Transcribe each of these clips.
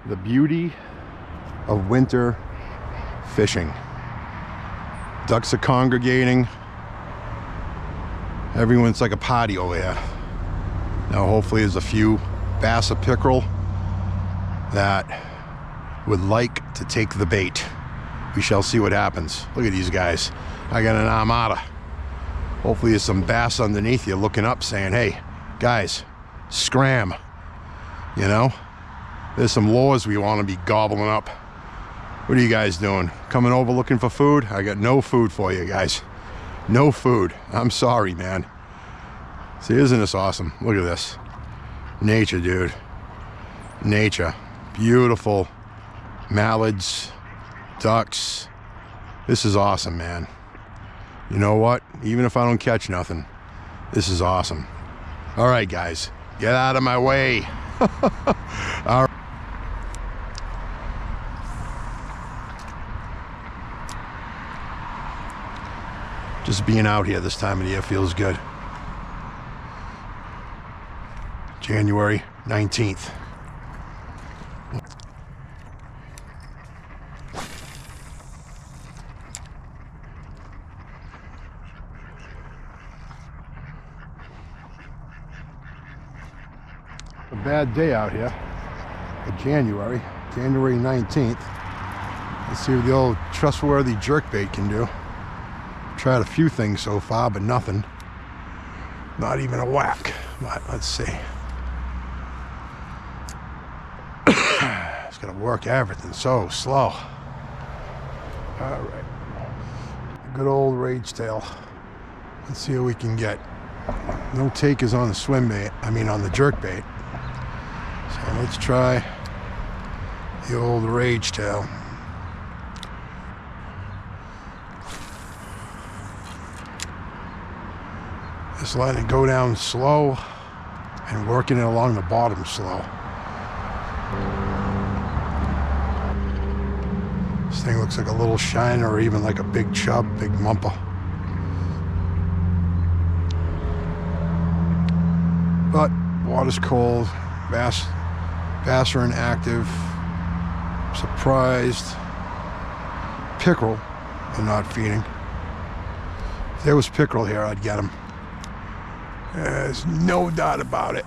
The beauty of winter fishing. Ducks are congregating. Everyone's like a party over here. Now hopefully there's a few bass or pickerel that would like to take the bait. We shall see what happens. Look at these guys. I got an armada. Hopefully there's some bass underneath you looking up saying, hey, guys, scram. You know? There's some lures we want to be gobbling up. What are you guys doing? Coming over looking for food? I got no food for you guys. No food. I'm sorry, man. See, isn't this awesome? Look at this. Nature, dude. Nature. Beautiful. Mallards. Ducks. This is awesome, man. You know what? Even if I don't catch nothing, this is awesome. All right, guys. Get out of my way. All right. Just being out here this time of the year feels good. January 19th. A bad day out here for January 19th. Let's see what the old trustworthy jerkbait can do. Tried a few things so far, but nothing. Not even a whack. But let's see. It's gonna work everything so slow. All right. Good old rage tail. Let's see what we can get. No takers on the swim bait. I mean on the jerk bait. So let's try the old rage tail. Just letting it go down slow and working it along the bottom slow. This thing looks like a little shiner or even like a big chub, big mumper. But water's cold, bass are inactive. Surprised pickerel are not feeding. If there was pickerel here, I'd get them. There's no doubt about it.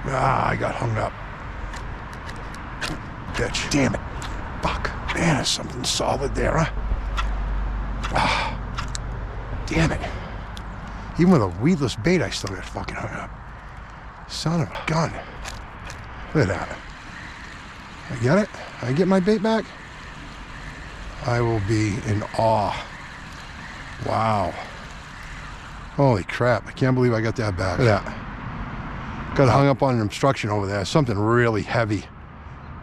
Ah, I got hung up. Bitch. Damn it. Fuck. Man, there's something solid there, huh? Ah. Damn it. Even with a weedless bait, I still got fucking hung up. Son of a gun. Look at that. I get it? I get my bait back? I will be in awe. Wow. Holy crap. I can't believe I got that back. Look at that. Got hung up on an obstruction over there. Something really heavy.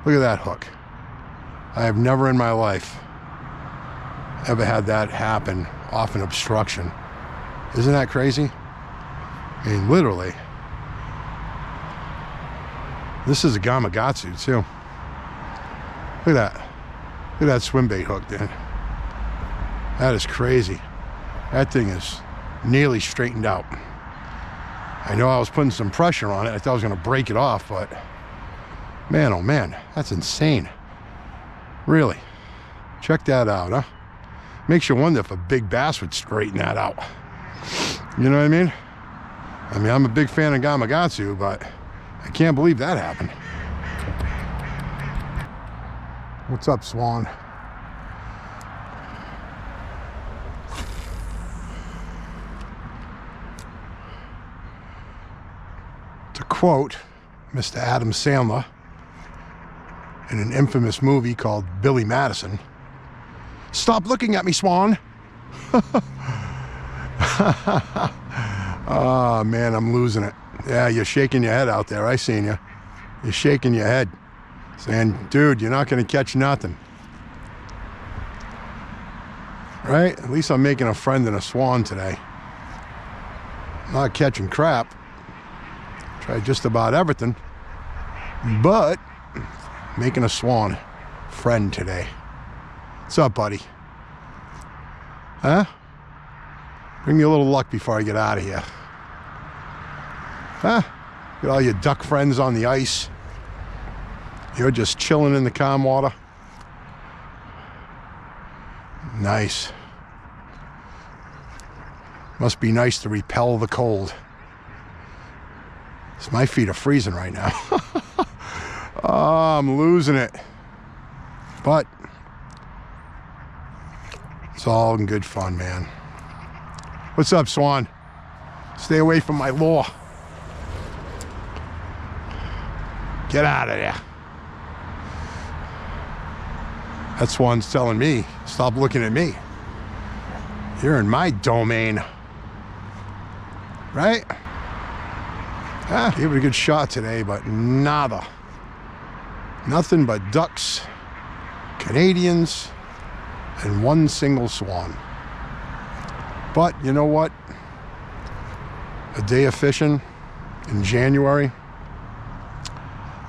Look at that hook. I have never in my life ever had that happen off an obstruction. Isn't that crazy? I mean, literally. This is a Gamakatsu too. Look at that. Look at that swim bait hook, dude. That is crazy. That thing is nearly straightened out. I know I was putting some pressure on it. I thought I was going to break it off, but man, oh man, that's insane. Really. Check that out, huh? Makes you wonder if a big bass would straighten that out. You know what I mean? I mean, I'm a big fan of Gamakatsu, but I can't believe that happened. What's up, Swan? To quote Mr. Adam Sandler in an infamous movie called Billy Madison, "Stop looking at me, Swan." Oh, man, I'm losing it. Yeah, you're shaking your head out there. I seen you. You're shaking your head. Saying, dude, you're not going to catch nothing. Right? At least I'm making a friend and a swan today. Not catching crap. Tried just about everything. But making a swan friend today. What's up, buddy? Huh? Bring me a little luck before I get out of here. Huh? Get all your duck friends on the ice. You're just chilling in the calm water. Nice. Must be nice to repel the cold. My feet are freezing right now. Oh, I'm losing it. But it's all in good fun, man. What's up, Swan? Stay away from my lure. Get out of there. That Swan's telling me, stop looking at me. You're in my domain. Right? Ah, gave it a good shot today, but nada. Nothing but ducks, Canadians, and one single swan. But you know what? A day of fishing in January,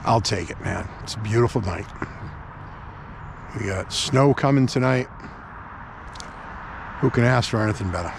I'll take it, man. It's a beautiful night. We got snow coming tonight. Who can ask for anything better?